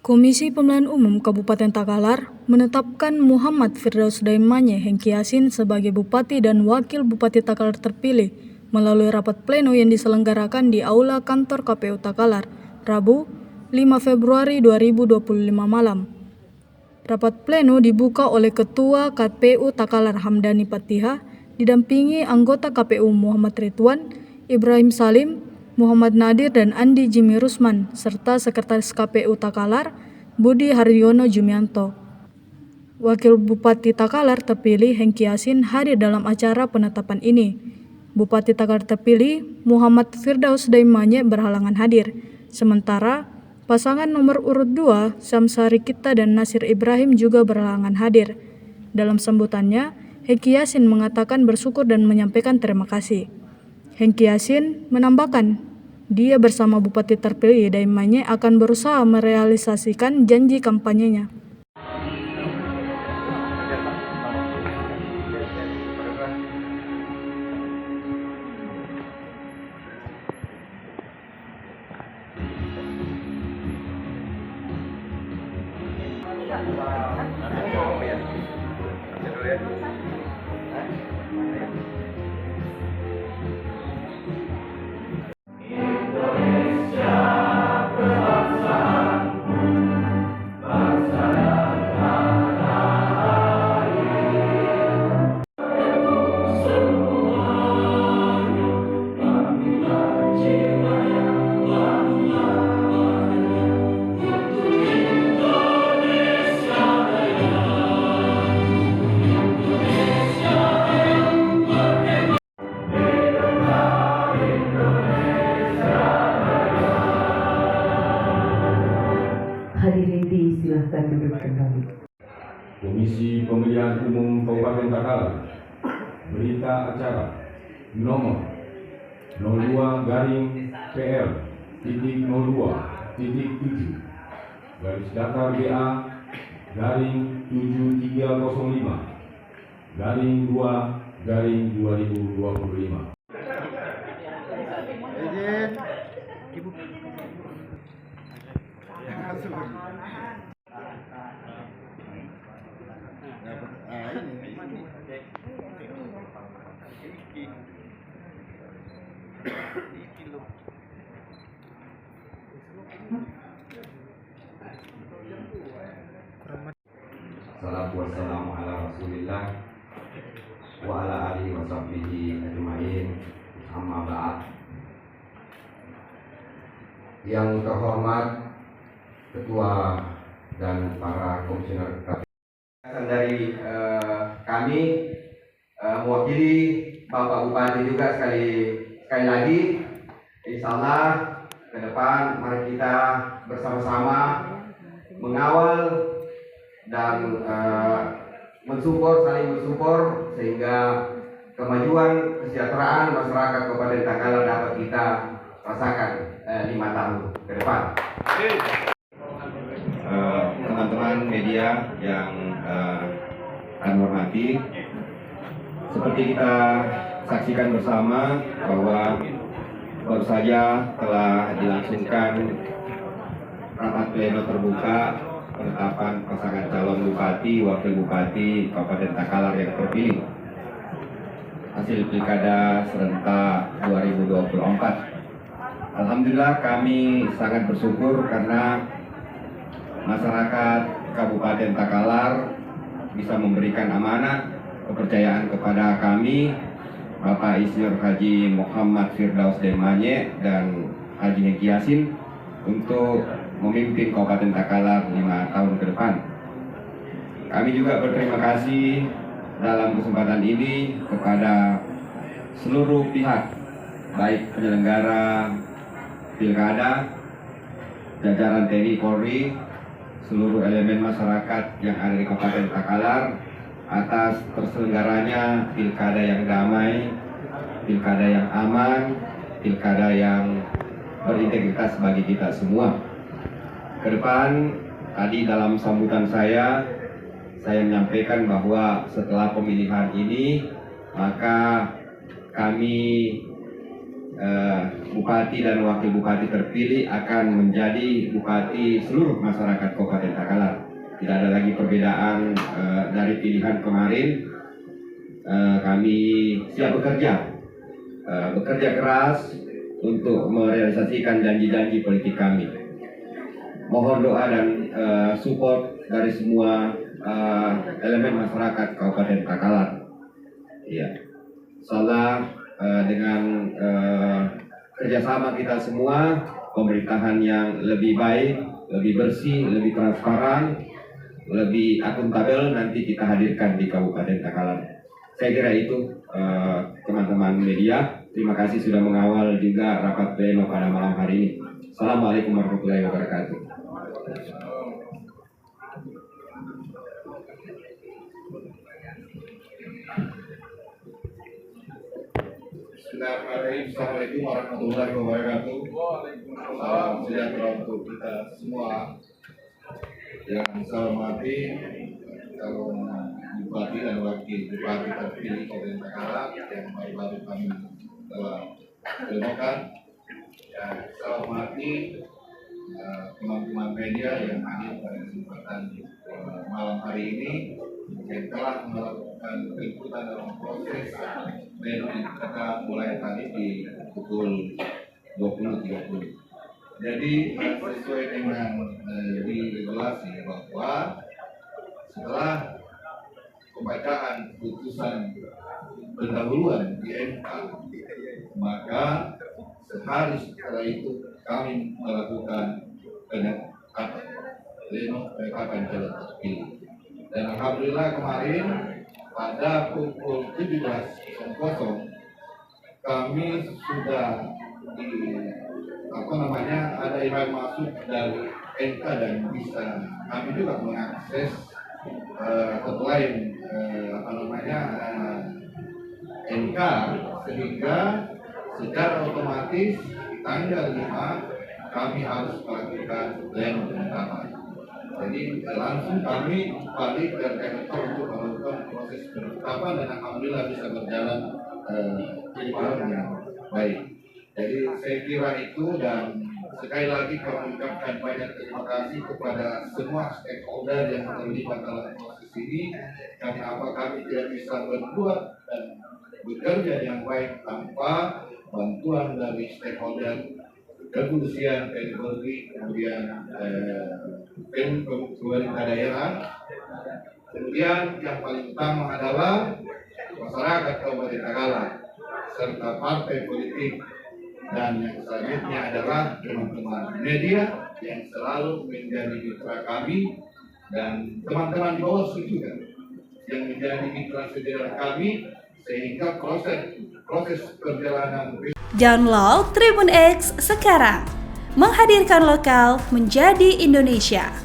Komisi Pemilihan Umum Kabupaten Takalar menetapkan Muhammad Firdaus Daimanye Hengki Yasin sebagai Bupati dan Wakil Bupati Takalar terpilih melalui rapat pleno yang diselenggarakan di Aula Kantor KPU Takalar, Rabu 5 Februari 2025 malam. Rapat pleno dibuka oleh Ketua KPU Takalar Hamdani Patiha, didampingi anggota KPU Muhammad Ridwan, Ibrahim Salim, Muhammad Nadir dan Andi Jimmy Rusman, serta Sekretaris KPU Takalar, Budi Haryono Jumianto. Wakil Bupati Takalar terpilih Hengki Yasin hadir dalam acara penetapan ini. Bupati Takalar terpilih Muhammad Firdaus Daimanye berhalangan hadir. Sementara pasangan nomor urut 2 Syamsari Kita dan Nasir Ibrahim juga berhalangan hadir. Dalam sambutannya, Hengki Yasin mengatakan bersyukur dan menyampaikan terima kasih. Hengki Yasin menambahkan, dia bersama Bupati terpilih Daimanye akan berusaha merealisasikan janji kampanyenya. Hadirin disilahkan duduk kembali. Komisi Pemilihan Umum Kabupaten Takalar, berita acara nomor 02/PL.02.7 garis datar BA garing 7305 garing 2 garing 2025. Salatu wassalamu ala rasulillah wa ala alihi wa sahbihi ajma'in, amma ba'd. Yang terhormat Ketua dan para komisioner KPU dari kami mewakili Bapak Bupati juga sekali lagi, insyaallah ke depan mari kita bersama-sama mengawal dan saling mensupport sehingga kemajuan kesejahteraan masyarakat Kabupaten Takalar dapat kita rasakan 5 tahun ke depan. Teman-teman media yang kami hormati, seperti kita saksikan bersama bahwa baru saja telah dilangsungkan rapat pleno terbuka penetapan pasangan calon bupati, wakil bupati Kabupaten Takalar yang terpilih hasil pilkada serentak 2024. Alhamdulillah kami sangat bersyukur karena masyarakat Kabupaten Takalar bisa memberikan amanah kepercayaan kepada kami, Bapak Insinyur Haji Muhammad Firdaus Daimanye dan Haji Hengki Yasin, untuk memimpin Kabupaten Takalar 5 tahun ke depan. Kami juga berterima kasih dalam kesempatan ini kepada seluruh pihak, baik penyelenggara pilkada, jajaran TNI Polri, seluruh elemen masyarakat yang ada di Kabupaten Takalar atas terselenggaranya pilkada yang damai, pilkada yang aman, pilkada yang berintegritas bagi kita semua. Ke depan, tadi dalam sambutan saya menyampaikan bahwa setelah pemilihan ini, maka kami Bupati dan Wakil Bupati terpilih akan menjadi Bupati seluruh masyarakat Kabupaten Takalar. Tidak ada lagi perbedaan dari pilihan kemarin. Kami siap bekerja keras untuk merealisasikan janji-janji politik kami. Mohon doa dan support dari semua elemen masyarakat Kabupaten Takalar. Ya, insyaallah dengan kerjasama kita semua, pemerintahan yang lebih baik, lebih bersih, lebih transparan, lebih akuntabel nanti kita hadirkan di Kabupaten Takalar. Saya kira itu teman-teman media. Terima kasih sudah mengawal juga rapat pleno pada malam hari ini. Assalamualaikum warahmatullahi wabarakatuh. Assalamualaikum warahmatullahi wabarakatuh. Salam sejahtera untuk kita semua. Yang saya hormati calon Bupati dan Wakil Bupati terpilih Kabupaten Takalar yang baru-baru kami telah plenokan. Yang saya hormati teman-teman media yang hadir pada kesempatan malam hari ini yang telah melakukan peliputan dalam proses pleno yang kita mulai tadi di pukul 20.30. Jadi sesuai dengan di regulasi bahwa setelah pembacaan putusan pendahuluan di MK, maka sehari setelah itu kami melakukan penetapan pleno penetapan calon terpilih. Dan alhamdulillah kemarin pada pukul 17.00 kami sudah ada email masuk dari MK dan bisa kami juga mengakses hotline MK, sehingga secara otomatis di tanggal 5 kami harus melakukan pleno penetapan. Jadi langsung kami balik ke kantor untuk melakukan proses penetapan dan alhamdulillah bisa berjalan yang baik. Jadi saya kira itu, dan sekali lagi kami ucapkan banyak terima kasih kepada semua stakeholder yang terlibat dalam proses ini, karena kami tidak bisa berbuat dan bekerja yang baik tanpa bantuan dari stakeholder kepolisian, TNI, kemudian pemerintah daerah, kemudian yang paling utama adalah masyarakat Kabupaten Takalar serta partai politik, dan yang selanjutnya adalah teman-teman media yang selalu menjadi mitra kami, dan teman-teman di Bawaslu juga yang menjadi mitra sejarah kami, sehingga proses perjalanan. Download Tribun X sekarang, menghadirkan lokal menjadi Indonesia.